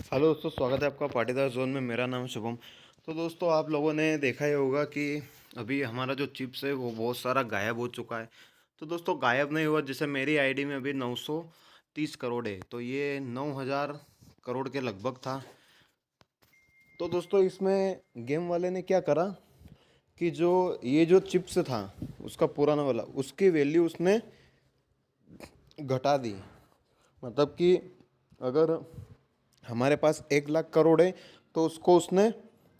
Hello दोस्तों, स्वागत है आपका पाटीदार जोन में। मेरा नाम है शुभम। तो दोस्तों, आप लोगों ने देखा ही होगा कि अभी हमारा जो चिप्स है वो बहुत सारा गायब हो चुका है। तो दोस्तों, गायब नहीं हुआ, जैसे मेरी आईडी में अभी 930 करोड़ है, तो ये 9000 करोड़ के लगभग था। तो दोस्तों, इसमें गेम वाले ने क्या करा कि जो ये जो चिप्स था उसका पुराना वाला, उसकी वैल्यू उसने घटा दी। मतलब कि अगर हमारे पास 1 लाख करोड़ है तो उसको उसने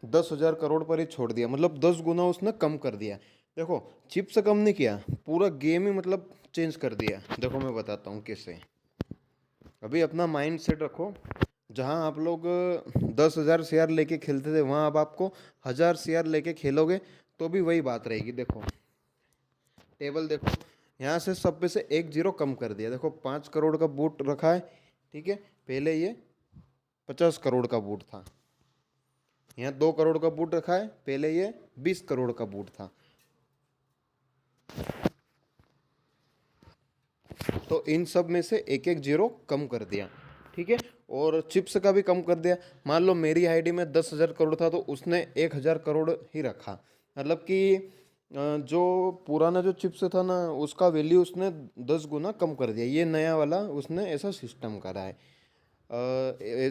10,000 करोड़ पर ही छोड़ दिया, मतलब 10 गुना उसने कम कर दिया। देखो, चिप से कम नहीं किया, पूरा गेम ही मतलब चेंज कर दिया। देखो, मैं बताता हूँ कैसे। अभी अपना माइंड सेट रखो, जहाँ आप लोग 10,000 शेयर लेके खेलते थे, वहाँ अब आपको 1,000 शेयर लेके खेलोगे तो भी वही बात रहेगी। देखो, टेबल देखो, यहाँ से सब पे से 1 जीरो कम कर दिया। देखो, 5 करोड़ का बूट रखा है, ठीक है। पहले ये 50 करोड़ का बूट था। यहाँ 2 करोड़ का बूट रखा है, पहले ये 20 करोड़ का बूट था। तो इन सब में से एक एक जीरो कम कर दिया, ठीक है। और चिप्स का भी कम कर दिया। मान लो मेरी आईडी में 10,000 करोड़ था तो उसने 1,000 करोड़ ही रखा। मतलब कि जो पुराना जो चिप्स था ना, उसका वैल्यू उसने 10 गुना कम कर दिया। ये नया वाला उसने ऐसा सिस्टम करा है।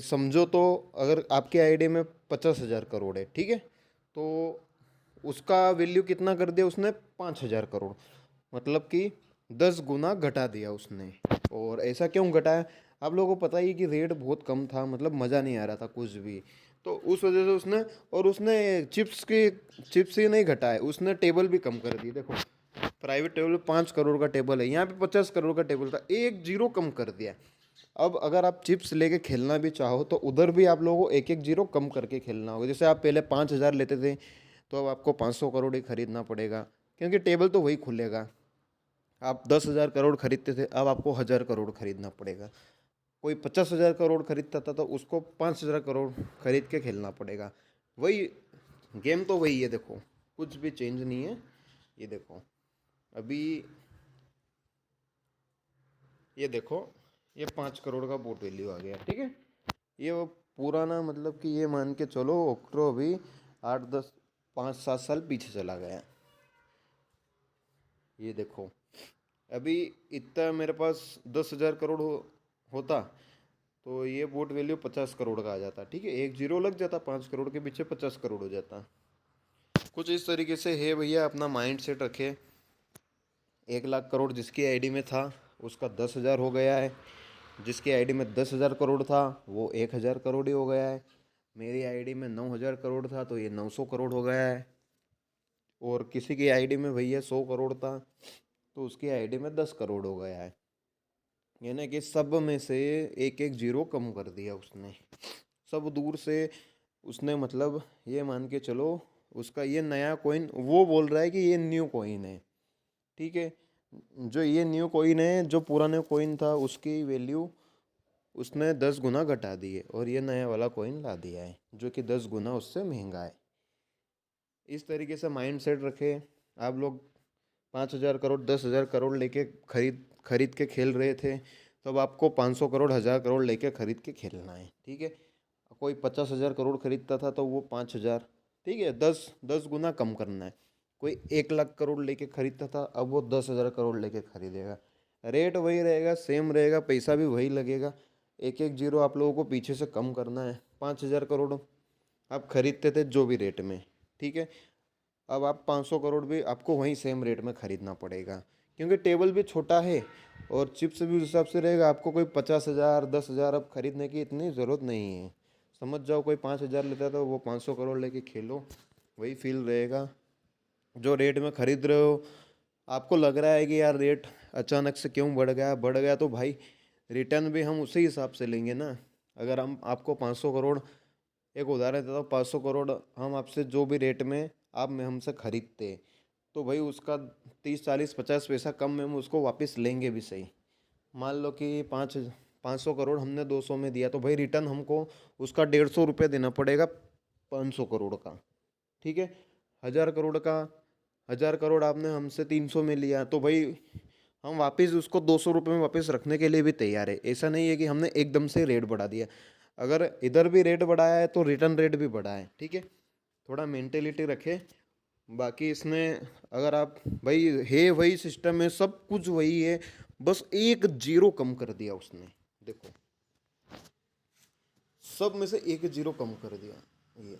समझो तो, अगर आपके आईडी में 50,000 करोड़ है, ठीक है, तो उसका वैल्यू कितना कर दिया उसने? 5,000 करोड़। मतलब कि 10 गुना घटा दिया उसने। और ऐसा क्यों घटाया? आप लोगों को पता ही है कि रेट बहुत कम था, मतलब मज़ा नहीं आ रहा था कुछ भी। तो उस वजह से उसने, और उसने चिप्स ही नहीं घटाए, उसने टेबल भी कम कर दी। देखो, प्राइवेट टेबल 5 करोड़ का टेबल है, यहाँ पे 50 करोड़ का टेबल था, 1 जीरो कम कर दिया। अब अगर आप चिप्स लेके खेलना भी चाहो तो उधर भी आप लोगों को एक एक जीरो कम करके खेलना होगा। जैसे आप पहले 5,000 लेते थे, तो अब आपको 500 करोड़ ही खरीदना पड़ेगा, क्योंकि टेबल तो वही खुलेगा। आप 10,000 करोड़ खरीदते थे, अब आपको 1,000 करोड़ खरीदना पड़ेगा। कोई 50,000 करोड़ खरीदता था तो उसको 5,000 करोड़ खरीद के खेलना पड़ेगा। वही गेम तो वही है। देखो, कुछ भी चेंज नहीं है। ये देखो, अभी ये देखो, ये 5 करोड़ का बोट वैल्यू आ गया, ठीक है। ये वो पुराना, मतलब कि ये मान के चलो ऑक्टो अभी 8 10 5 7 साल पीछे चला गया। ये देखो, अभी इतना मेरे पास 10,000 करोड़ होता तो ये बोट वैल्यू 50 करोड़ का आ जाता, ठीक है। 1 जीरो लग जाता, 5 करोड़ के पीछे 50 करोड़ हो जाता। कुछ इस तरीके से है भैया, अपना माइंड सेट रखे। 1 लाख करोड़ जिसकी आईडी में था उसका 10,000 हो गया है। जिसकी आईडी में 10,000 करोड़ था वो 1,000 करोड़ ही हो गया है। मेरी आईडी में 9,000 करोड़ था तो ये 900 करोड़ हो गया है। और किसी की आईडी में भैया 100 करोड़ था तो उसकी आईडी में 10 करोड़ हो गया है। यानी कि सब में से एक एक जीरो कम कर दिया उसने। सब दूर से उसने, मतलब ये मान के चलो, उसका ये नया कॉइन, वो बोल रहा है कि ये न्यू कॉइन है, ठीक है। जो ये न्यू कॉइन है, जो पुराने कॉइन था उसकी वैल्यू उसने 10 गुना घटा दी है, और ये नया वाला कॉइन ला दिया है जो कि 10 गुना उससे महंगा है। इस तरीके से माइंड सेट रखे। आप लोग 5,000 करोड़ 10,000 करोड़ लेके खरीद खरीद के खेल रहे थे, तो अब आपको 500 करोड़ 1,000 करोड़ लेके खरीद के खेलना है, ठीक है। कोई 50,000 करोड़ खरीदता था तो वो 5,000, ठीक है, 10 10 गुना कम करना है। कोई 1 लाख करोड़ लेके खरीदता था, अब वो 10,000 करोड़ लेके खरीदेगा। रेट वही रहेगा, सेम रहेगा, पैसा भी वही लगेगा। एक एक जीरो आप लोगों को पीछे से कम करना है। 5,000 करोड़ आप खरीदते थे जो भी रेट में, ठीक है। अब आप 500 करोड़ भी आपको वहीं सेम रेट में खरीदना पड़ेगा, क्योंकि टेबल भी छोटा है और चिप्स भी उस हिसाब से रहेगा। आपको कोई 50,000 10,000 अब खरीदने की इतनी ज़रूरत नहीं है। समझ जाओ, कोई 5,000 लेता है तो वो 500 करोड़ लेके खेलो, वही फील रहेगा। जो रेट में खरीद रहे हो, आपको लग रहा है कि यार रेट अचानक से क्यों बढ़ गया तो भाई रिटर्न भी हम उसी हिसाब से लेंगे ना। अगर हम आपको 500 करोड़, एक उदाहरण देता हूँ, 500 करोड़ हम आपसे जो भी रेट में आप में हमसे खरीदते, तो भाई उसका 30 40 50 पैसा कम में हम उसको वापस लेंगे भी सही। मान लो कि 500 करोड़ हमने 200 में दिया, तो भाई रिटर्न हमको उसका 150 रुपये देना पड़ेगा 500 करोड़ का, ठीक है। 1,000 करोड़ का, 1,000 करोड़ आपने हमसे 300 में लिया, तो भाई हम वापस उसको 200 रुपये में वापस रखने के लिए भी तैयार है। ऐसा नहीं है कि हमने एकदम से रेट बढ़ा दिया। अगर इधर भी रेट बढ़ाया है तो रिटर्न रेट भी बढ़ा है, ठीक है। थोड़ा मेंटेलिटी रखे। बाकी इसमें अगर आप भाई है वही सिस्टम है, सब कुछ वही है, बस एक जीरो कम कर दिया उसने, देखो सब में से एक जीरो कम कर दिया ये।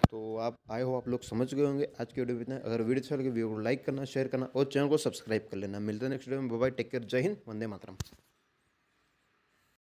तो आप आए हो, आप लोग समझ गए होंगे। आज की वीडियो में इतना है। अगर वीडियो अच्छा लगे वीडियो को लाइक करना, शेयर करना और चैनल को सब्सक्राइब कर लेना। मिलते हैं नेक्स्ट वीडियो में। बाय बाय, टेक केयर, जय हिंद, वंदे मातरम।